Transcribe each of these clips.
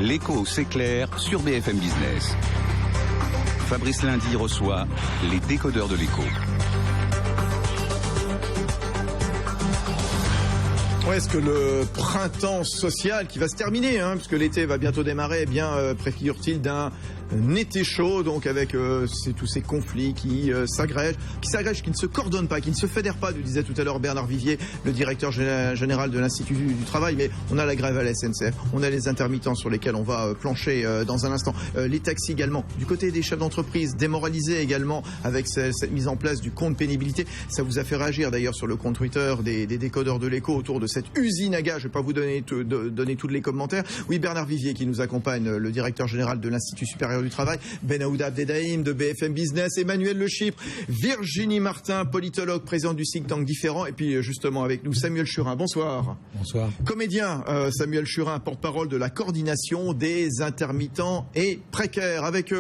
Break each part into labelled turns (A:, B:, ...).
A: L'écho, c'est clair sur BFM Business. Fabrice Lundi reçoit les décodeurs de l'écho.
B: Est-ce que le printemps social qui va se terminer, puisque l'été va bientôt démarrer, préfigure-t-il d'un été chaud, donc avec tous ces conflits qui s'agrègent, qui ne se coordonnent pas, qui ne se fédèrent pas, nous disait tout à l'heure Bernard Vivier, le directeur général de l'Institut du Travail. Mais on a la grève à la SNCF, on a les intermittents sur lesquels on va plancher dans un instant, les taxis également, du côté des chefs d'entreprise, démoralisés également avec cette mise en place du compte pénibilité. Ça vous a fait réagir d'ailleurs sur le compte Twitter des décodeurs de l'écho autour de cette usine à gaz. Je ne vais pas vous donner tous les commentaires. Oui, Bernard Vivier qui nous accompagne, le directeur général de l'Institut supérieur du Travail, Benaouda Abdedaïm de BFM Business, Emmanuel Le Chypre, Virginie Martin, politologue, présidente du think tank Différent, et puis justement avec nous Samuel Churin. Bonsoir.
C: Bonsoir.
B: Comédien, Samuel Churin, porte-parole de la coordination des intermittents et précaires. Avec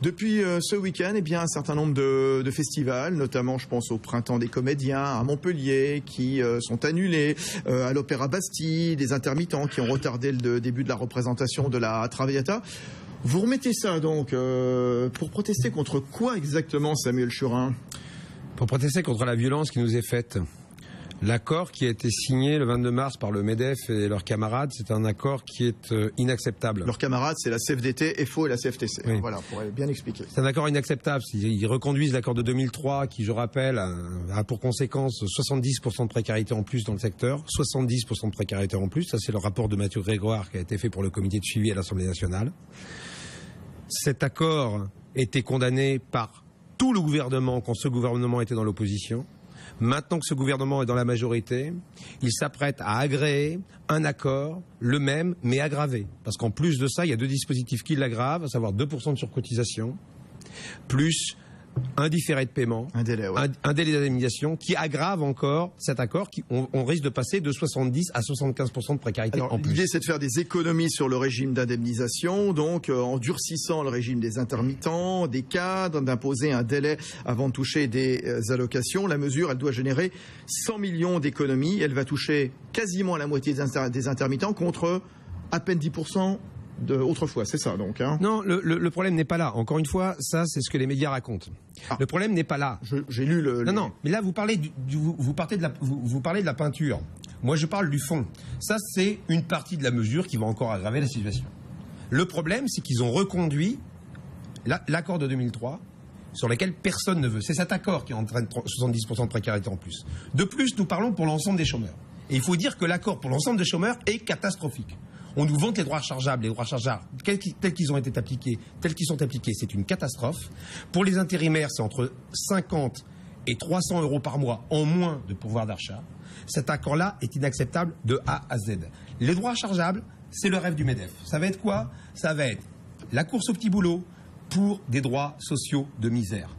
B: depuis ce week-end, un certain nombre de festivals, notamment je pense au Printemps des comédiens à Montpellier, qui sont annulés, à l'Opéra Bastille, des intermittents qui ont retardé le début de la représentation de la Traviata. Vous remettez ça donc pour protester contre quoi exactement, Samuel Churin ?
C: Pour protester contre la violence qui nous est faite. L'accord qui a été signé le 22 mars par le MEDEF et leurs camarades, c'est un accord qui est inacceptable.
B: Leurs camarades, c'est la CFDT, FO et la CFTC.
C: Oui.
B: Voilà, pour bien expliquer.
C: C'est un accord inacceptable. Ils reconduisent l'accord de 2003 qui, je rappelle, a pour conséquence 70% de précarité en plus dans le secteur, 70% de précarité en plus. Ça, c'est le rapport de Mathieu Grégoire qui a été fait pour le comité de suivi à l'Assemblée nationale. Cet accord était condamné par tout le gouvernement quand ce gouvernement était dans l'opposition. Maintenant que ce gouvernement est dans la majorité, il s'apprête à agréer un accord, le même, mais aggravé. Parce qu'en plus de ça, il y a deux dispositifs qui l'aggravent, à savoir 2% de surcotisation, plus un différé de paiement, un délai d'indemnisation qui aggrave encore cet accord. On risque de passer de 70 à 75% de précarité.
B: Alors,
C: en plus.
B: L'idée, c'est de faire des économies sur le régime d'indemnisation, donc en durcissant le régime des intermittents, des cadres, d'imposer un délai avant de toucher des allocations. La mesure, elle doit générer 100 millions d'économies. Elle va toucher quasiment la moitié des intermittents contre à peine 10% autrefois, c'est ça donc.
C: Non, le problème n'est pas là. Encore une fois, ça c'est ce que les médias racontent. Le problème n'est pas là.
B: J'ai lu le.
C: Non, mais là vous parlez vous parlez de la peinture. Moi je parle du fond. Ça c'est une partie de la mesure qui va encore aggraver la situation. Le problème c'est qu'ils ont reconduit l'accord de 2003 sur lequel personne ne veut. C'est cet accord qui entraîne 70% de précarité en plus. De plus, nous parlons pour l'ensemble des chômeurs. Et il faut dire que l'accord pour l'ensemble des chômeurs est catastrophique. On nous vante les droits rechargeables. Les droits rechargeables, tels qu'ils ont été appliqués, tels qu'ils sont appliqués, c'est une catastrophe. Pour les intérimaires, c'est entre 50 et 300 euros par mois en moins de pouvoir d'achat. Cet accord-là est inacceptable de A à Z. Les droits rechargeables, c'est le rêve du MEDEF. Ça va être quoi ? Ça va être la course au petit boulot pour des droits sociaux de misère.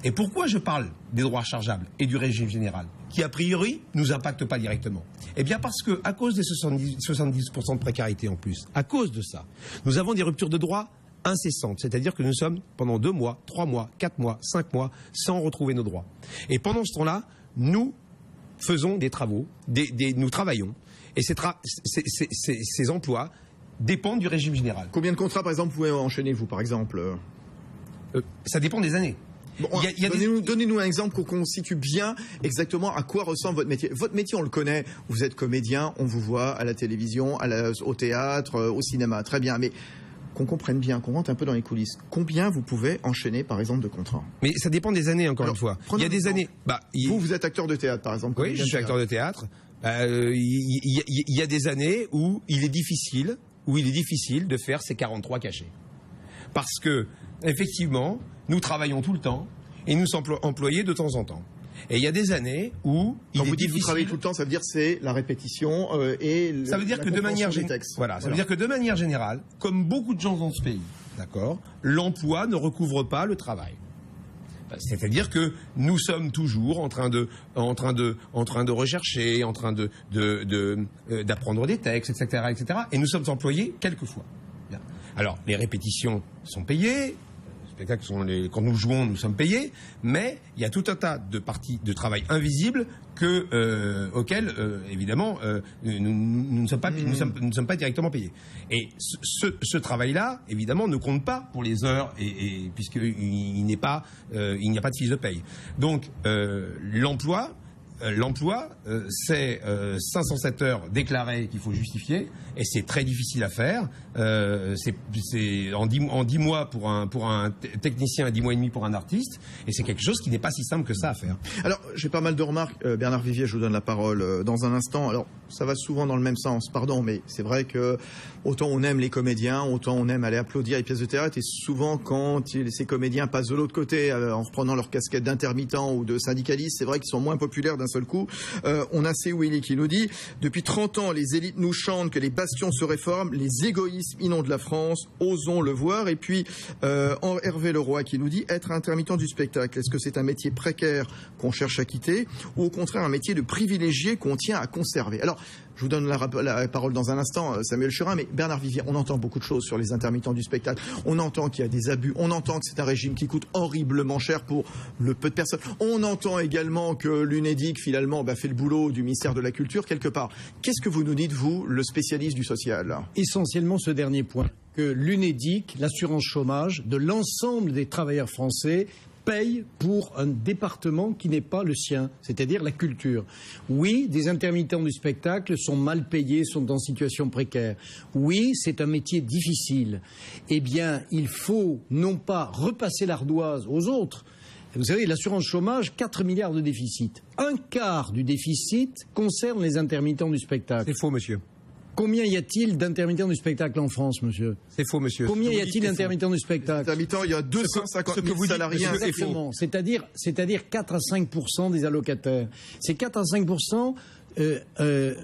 C: Et pourquoi je parle des droits rechargeables et du régime général, qui a priori nous impacte pas directement? Eh bien parce que à cause des 70% de précarité en plus, à cause de ça, nous avons des ruptures de droits incessantes. C'est-à-dire que nous sommes pendant 2 mois, 3 mois, 4 mois, 5 mois sans retrouver nos droits. Et pendant ce temps-là, nous faisons des travaux, nous travaillons, et ces emplois dépendent du régime général.
B: Combien de contrats, par exemple, vous pouvez enchaîner, vous, par exemple
C: Ça dépend des années.
B: Bon, donnez-nous un exemple qu'on situe bien exactement à quoi ressemble votre métier. Votre métier, on le connaît. Vous êtes comédien, on vous voit à la télévision, au théâtre, au cinéma. Très bien, mais qu'on comprenne bien, qu'on rentre un peu dans les coulisses. Combien vous pouvez enchaîner, par exemple, de contrats?
C: Mais ça dépend des années, encore une fois. Il y a des années.
B: Vous êtes acteur de théâtre, par exemple.
C: Oui, je suis acteur de théâtre. Il y a des années où il est difficile de faire ces 43 cachets. Parce que, effectivement, nous travaillons tout le temps et nous sommes employés de temps en temps. Et il y a des années où
B: Quand vous dites que vous travaillez tout le temps, ça veut dire c'est la répétition
C: ça veut dire que de manière ça veut dire que de manière générale, comme beaucoup de gens dans ce pays, d'accord, l'emploi ne recouvre pas le travail. C'est-à-dire que nous sommes toujours en train de rechercher, en train d'apprendre des textes, etc., et nous sommes employés quelquefois. Bien. Alors, les répétitions sont payées, spectacles quand nous jouons, nous sommes payés, mais il y a tout un tas de parties de travail invisibles auxquelles, évidemment, nous ne sommes pas directement payés. Et ce travail-là, évidemment, ne compte pas pour les heures, puisqu'il n'y a pas de fiche de paye. Donc, l'emploi, c'est 507 heures déclarées qu'il faut justifier, et c'est très difficile à faire. C'est en 10 mois pour un technicien et 10 mois et demi pour un artiste, et c'est quelque chose qui n'est pas si simple que ça à faire.
B: Alors, j'ai pas mal de remarques. Bernard Vivier, je vous donne la parole dans un instant. Alors, ça va souvent dans le même sens, pardon, mais c'est vrai que autant on aime les comédiens, autant on aime aller applaudir les pièces de théâtre, et souvent quand ces comédiens passent de l'autre côté en reprenant leur casquette d'intermittents ou de syndicalistes, c'est vrai qu'ils sont moins populaires d'un seul coup. On a Willy qui nous dit « Depuis 30 ans, les élites nous chantent que les bastions se réforment, les égoïsmes inondent la France, osons le voir. » Et puis Hervé Leroy qui nous dit « Être intermittent du spectacle, est-ce que c'est un métier précaire qu'on cherche à quitter ou au contraire un métier de privilégié qu'on tient à conserver ?» Alors, je vous donne la parole dans un instant, Samuel Churin, mais Bernard Vivier, on entend beaucoup de choses sur les intermittents du spectacle. On entend qu'il y a des abus, on entend que c'est un régime qui coûte horriblement cher pour le peu de personnes. On entend également que l'UNEDIC, finalement, fait le boulot du ministère de la Culture, quelque part. Qu'est-ce que vous nous dites, vous, le spécialiste du social?
D: Essentiellement ce dernier point, que l'UNEDIC, l'assurance chômage de l'ensemble des travailleurs français, paye pour un département qui n'est pas le sien, c'est-à-dire la culture. Oui, des intermittents du spectacle sont mal payés, sont en situation précaire. Oui, c'est un métier difficile. Eh bien, il faut non pas repasser l'ardoise aux autres. Vous savez, l'assurance chômage, 4 milliards de déficit. Un quart du déficit concerne les intermittents du spectacle.
C: C'est faux, monsieur.
D: Combien y a-t-il d'intermittents du spectacle en France, monsieur?
C: C'est faux, monsieur.
D: Combien y a-t-il d'intermittents du spectacle?
B: Intermittents, il y a 250 000 salariés.
D: Exactement. C'est-à-dire 4 à 5% des allocataires. Ces 4 à 5%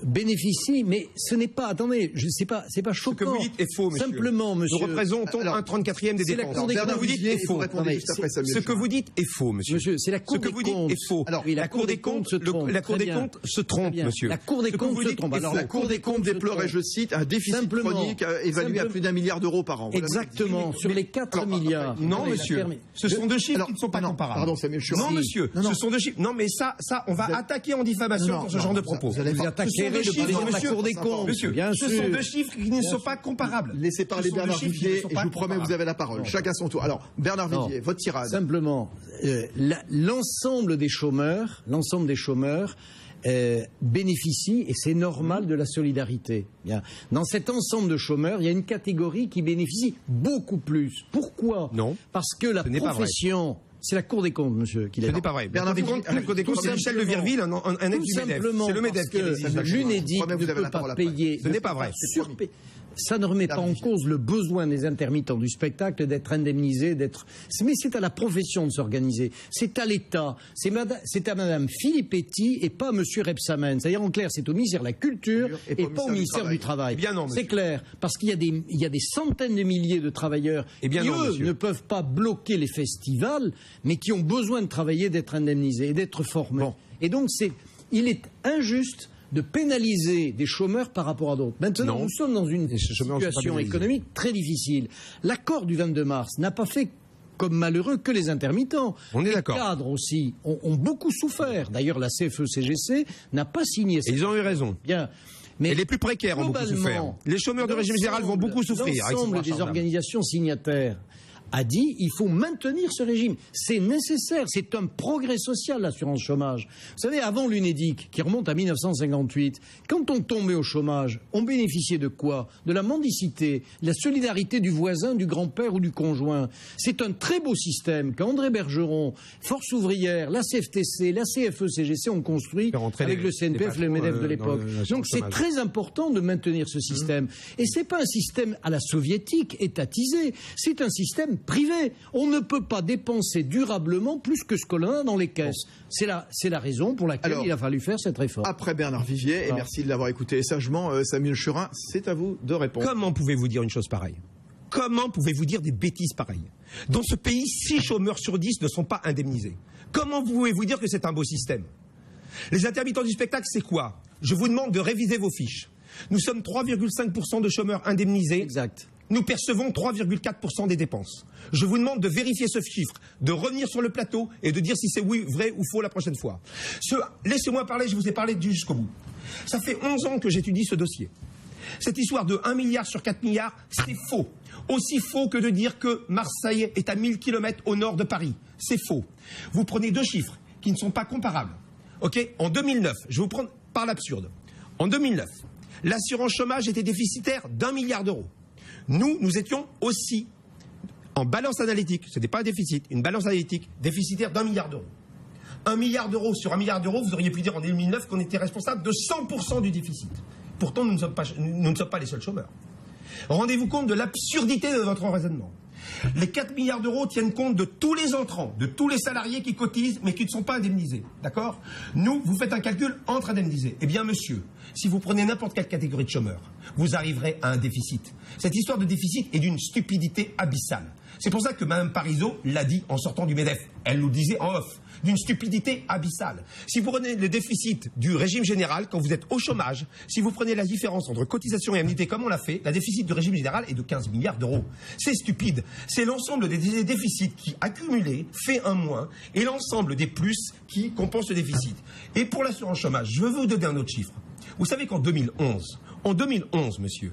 D: bénéficient, mais ce n'est pas, attendez, c'est pas choquant.
C: Ce que vous dites est faux, monsieur.
D: Simplement, monsieur.
C: Nous représentons un 34e des dépenses.
B: Bernard Vivier est faux.
C: Ce que vous dites est faux, monsieur.
D: Monsieur, c'est la Cour des comptes.
C: Ce que vous dites est faux.
D: Alors, oui, la Cour des comptes se trompe.
C: La Cour des comptes se trompe, monsieur.
D: La Cour des comptes se trompe.
B: Alors, la Cour des comptes déplore, et je cite, un déficit chronique évalué à plus d'1 milliard d'euros par an.
D: Exactement. Sur les 4 milliards.
C: Non, monsieur. Ce sont deux chiffres qui ne sont pas comparables.
B: Pardon, Samuel Churin.
C: Non, monsieur. Ce sont deux chiffres. Non, mais ça, on va attaquer en diffamation pour ce genre de propos.
D: Vous allez attaquer le président de la Cour des comptes.
C: Monsieur, ce sont deux chiffres qui ne sont pas comparables.
B: Laissez parler Bernard Vivier et je vous promets, vous avez la parole. Chacun son tour. Alors, Bernard Vivier, votre tirade.
D: Simplement, l'ensemble des chômeurs bénéficient, et c'est normal, de la solidarité. Bien. Dans cet ensemble de chômeurs, il y a une catégorie qui bénéficie beaucoup plus. Pourquoi?
C: Non.
D: Parce que la profession... C'est la Cour des comptes, monsieur, qui l'a dit.
C: Ce n'est pas vrai. La Cour des comptes, c'est Michel de Virville, un ex du MEDEF. C'est le MEDEF qui existe.
D: L'UNEDIC ne peut pas payer.
C: Ce n'est pas vrai.
D: Ça ne remet pas en cause le besoin des intermittents du spectacle d'être indemnisés, mais c'est à la profession de s'organiser. C'est à l'État. C'est à Madame Filippetti et pas Monsieur Rebsamen. C'est-à-dire, en clair, c'est au ministère de la Culture et pas au ministère du Travail.
C: Eh bien non,
D: c'est clair. Parce qu'il y a des centaines de milliers de travailleurs qui, eux, ne peuvent pas bloquer les festivals, mais qui ont besoin de travailler, d'être indemnisés et d'être formés. Bon. Et donc, il est injuste de pénaliser des chômeurs par rapport à d'autres. Maintenant, nous sommes dans une situation économique très difficile. L'accord du 22 mars n'a pas fait comme malheureux que les intermittents.
C: On est d'accord.
D: Les cadres aussi ont beaucoup souffert. D'ailleurs, la CFE-CGC n'a pas signé.
C: Et ils ont eu raison.
D: Bien.
C: Mais les plus précaires ont beaucoup souffert. Les chômeurs de régime général vont beaucoup souffrir.
D: L'ensemble des organisations signataires a dit il faut maintenir ce régime. C'est nécessaire, c'est un progrès social, l'assurance chômage. Vous savez, avant l'UNEDIC, qui remonte à 1958, quand on tombait au chômage, on bénéficiait de quoi? De la mendicité, de la solidarité du voisin, du grand-père ou du conjoint. C'est un très beau système qu'André Bergeron, Force ouvrière, la CFTC, la CFE-CGC ont construit avec le CNPF et le MEDEF de l'époque. Donc c'est très important de maintenir ce système. Et c'est pas un système à la soviétique, étatisé. C'est un système privé. On ne peut pas dépenser durablement plus que ce que l'on a dans les caisses. Bon. C'est la raison pour laquelle il a fallu faire cette réforme.
B: Après Bernard Vivier, et merci de l'avoir écouté sagement, Samuel Churin, c'est à vous de répondre.
C: Comment pouvez-vous dire une chose pareille? Comment pouvez-vous dire des bêtises pareilles? Dans ce pays, 6 chômeurs sur 10 ne sont pas indemnisés. Comment pouvez-vous dire que c'est un beau système? Les intermittents du spectacle, c'est quoi? Je vous demande de réviser vos fiches. Nous sommes 3,5% de chômeurs indemnisés.
D: Exact.
C: nous percevons 3,4% des dépenses. Je vous demande de vérifier ce chiffre, de revenir sur le plateau et de dire si c'est oui, vrai ou faux la prochaine fois. Laissez-moi parler, je vous ai parlé jusqu'au bout. Ça fait 11 ans que j'étudie ce dossier. Cette histoire de 1 milliard sur 4 milliards, c'est faux. Aussi faux que de dire que Marseille est à 1000 km au nord de Paris. C'est faux. Vous prenez deux chiffres qui ne sont pas comparables. Ok ? En 2009, je vais vous prendre par l'absurde. En 2009, l'assurance chômage était déficitaire d'1 milliard d'euros. Nous étions aussi en balance analytique, ce n'est pas un déficit, une balance analytique déficitaire d'1 milliard d'euros. 1 milliard d'euros sur 1 milliard d'euros, vous auriez pu dire en 2009 qu'on était responsable de 100% du déficit. Pourtant, nous ne sommes pas les seuls chômeurs. Rendez-vous compte de l'absurdité de votre raisonnement. Les 4 milliards d'euros tiennent compte de tous les entrants, de tous les salariés qui cotisent mais qui ne sont pas indemnisés. D'accord ? Nous, vous faites un calcul entre indemnisés. Eh bien, monsieur, si vous prenez n'importe quelle catégorie de chômeurs, vous arriverez à un déficit. Cette histoire de déficit est d'une stupidité abyssale. C'est pour ça que Mme Parisot l'a dit en sortant du MEDEF. Elle nous disait en off. D'une stupidité abyssale. Si vous prenez le déficit du régime général, quand vous êtes au chômage, si vous prenez la différence entre cotisation et indemnité comme on l'a fait, la déficit du régime général est de 15 milliards d'euros. C'est stupide. C'est l'ensemble des déficits qui, accumulés, fait un moins, et l'ensemble des plus qui compensent le déficit. Et pour l'assurance chômage, je veux vous donner un autre chiffre. Vous savez qu'en 2011, monsieur,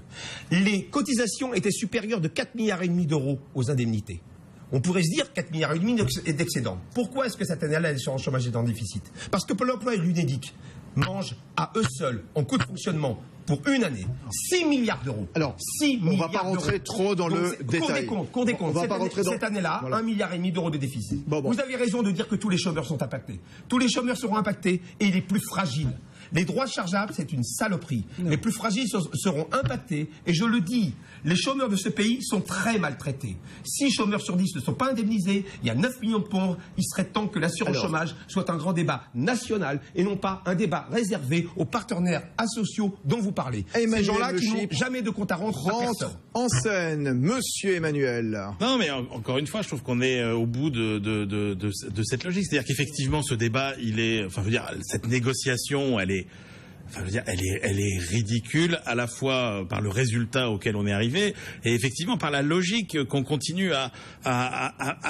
C: les cotisations étaient supérieures de 4,5 milliards d'euros aux indemnités. On pourrait se dire 4,5 milliards d'excédent. Pourquoi est-ce que cette année-là, l'assurance chômage est en déficit ? Parce que Pôle emploi et l'UNEDIC mangent à eux seuls, en coût de fonctionnement, pour une année, 6 milliards d'euros.
B: Alors, on ne va pas rentrer trop dans le détail.
C: Comptez compte. Cette année-là, voilà. 1,5 milliard d'euros de déficit. Bon. Vous avez raison de dire que tous les chômeurs sont impactés. Tous les chômeurs seront impactés et les plus fragiles. Les droits chargeables, c'est une saloperie. Non. Les plus fragiles seront impactés. Et je le dis, les chômeurs de ce pays sont très maltraités. 6 chômeurs sur 10 ne sont pas indemnisés. Il y a 9 millions de pauvres. Il serait temps que l'assurance chômage soit un grand débat national et non pas un débat réservé aux partenaires asociaux dont vous parlez. Ces gens-là qui n'ont jamais de compte à rendre à personne.
B: En scène, monsieur Emmanuel.
E: Non, mais encore une fois, je trouve qu'on est au bout de cette logique. C'est-à-dire qu'effectivement, ce débat, cette négociation, elle est ridicule à la fois par le résultat auquel on est arrivé et effectivement par la logique qu'on continue à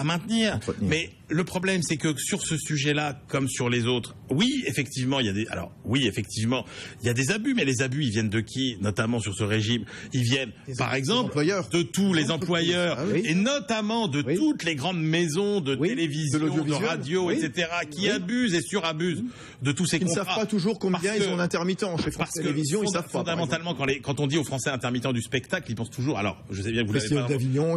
E: maintenir. Mais le problème, c'est que sur ce sujet-là, comme sur les autres, oui, effectivement, il y a des abus, mais les abus, ils viennent de qui? Notamment sur ce régime, ils viennent, par exemple, de tous les employeurs, et notamment de toutes les grandes maisons de télévision, de radio, etc., qui abusent et surabusent de tous ces contrats.
B: Ils ne savent pas toujours combien ils ont d'intermittents chez France Télévisions, ils savent pas.
E: Fondamentalement, quand on dit aux Français intermittents du spectacle, ils pensent toujours, alors, je sais bien que vous l'avez pas,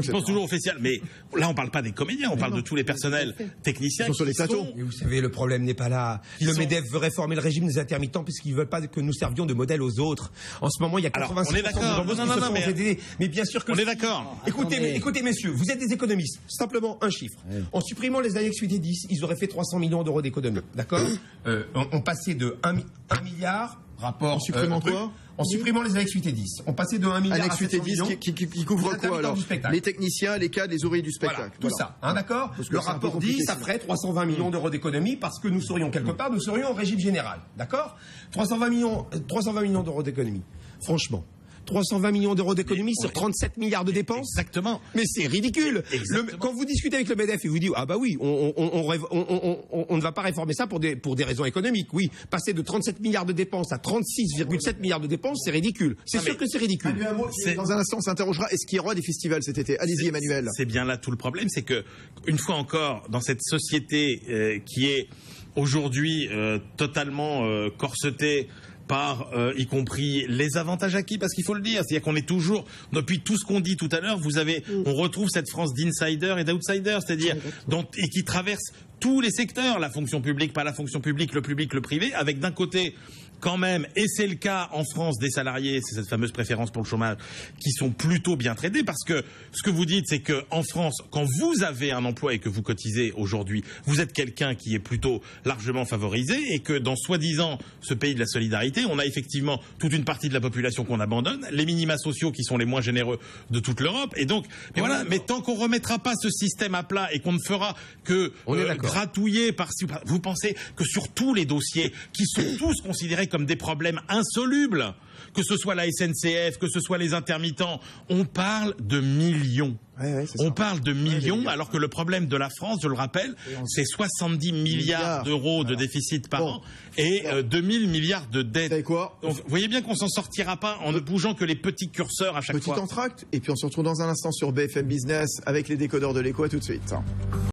E: ils pensent toujours au festival, mais là, on parle pas des comédiens, on parle de tous les personnels techniciens
B: qui sont sur les plateaux.
C: Et vous savez, le problème n'est pas là. Le MEDEF veut réformer le régime des intermittents puisqu'ils ne veulent pas que nous servions de modèle aux autres. En ce moment, il y a 86%
E: des gens qui se font
C: aider. Mais bien sûr que...
E: On est d'accord.
C: Écoutez, messieurs, vous êtes des économistes. Simplement un chiffre. En supprimant les annexes 8 et 10, ils auraient fait 300 millions d'euros d'économie. D'accord On passait de 1 milliard... Rapport
B: en supprimant quoi?
C: En supprimant les annexes 8 et 10. On passait de 1 milliard
B: annexes 8 et 10 qui couvre quoi alors? Les techniciens, les cadres, les ouvriers du spectacle.
C: Voilà, tout ça, d'accord? Le rapport dit ça ferait 320 millions d'euros d'économie parce que nous serions quelque part, nous serions en régime général. D'accord? 320 millions d'euros d'économie. Franchement. 320 millions d'euros d'économie sur 37 milliards de dépenses.
E: Exactement.
C: Mais c'est ridicule. Quand vous discutez avec le MEDEF, il vous dit ah bah oui, on ne va pas réformer ça pour des raisons économiques. Oui, passer de 37 milliards de dépenses à 36,7 milliards de dépenses, c'est ridicule. C'est sûr que c'est ridicule.
B: Dans un instant, on s'interrogera. Est-ce qu'il y aura des festivals cet été? Allez-y, Emmanuel.
E: C'est bien là tout le problème, c'est que une fois encore, dans cette société qui est aujourd'hui totalement corsetée par y compris les avantages acquis, parce qu'il faut le dire, c'est-à-dire qu'on est toujours, depuis tout ce qu'on dit tout à l'heure, on retrouve cette France d'insider et d'outsider, c'est-à-dire et qui traverse tous les secteurs, la fonction publique, pas la fonction publique, le privé, avec d'un côté quand même, et c'est le cas en France des salariés, c'est cette fameuse préférence pour le chômage, qui sont plutôt bien traités, parce que ce que vous dites, c'est que en France, quand vous avez un emploi et que vous cotisez aujourd'hui, vous êtes quelqu'un qui est plutôt largement favorisé, et que dans soi-disant ce pays de la solidarité, on a effectivement toute une partie de la population qu'on abandonne, les minima sociaux qui sont les moins généreux de toute l'Europe, et donc, mais tant qu'on remettra pas ce système à plat et qu'on ne fera que gratouillés vous pensez que sur tous les dossiers qui sont tous considérés comme des problèmes insolubles, que ce soit la SNCF, que ce soit les intermittents, on parle de millions. On parle de millions, alors que le problème de la France, je le rappelle, c'est 70 milliards d'euros de déficit par an et 2000 milliards de dettes.
B: Vous quoi?
E: Vous voyez bien qu'on s'en sortira pas en ne bougeant que les petits curseurs à chaque fois.
B: Petit entracte, et puis on se retrouve dans un instant sur BFM Business avec les décodeurs de l'écho. À tout de suite.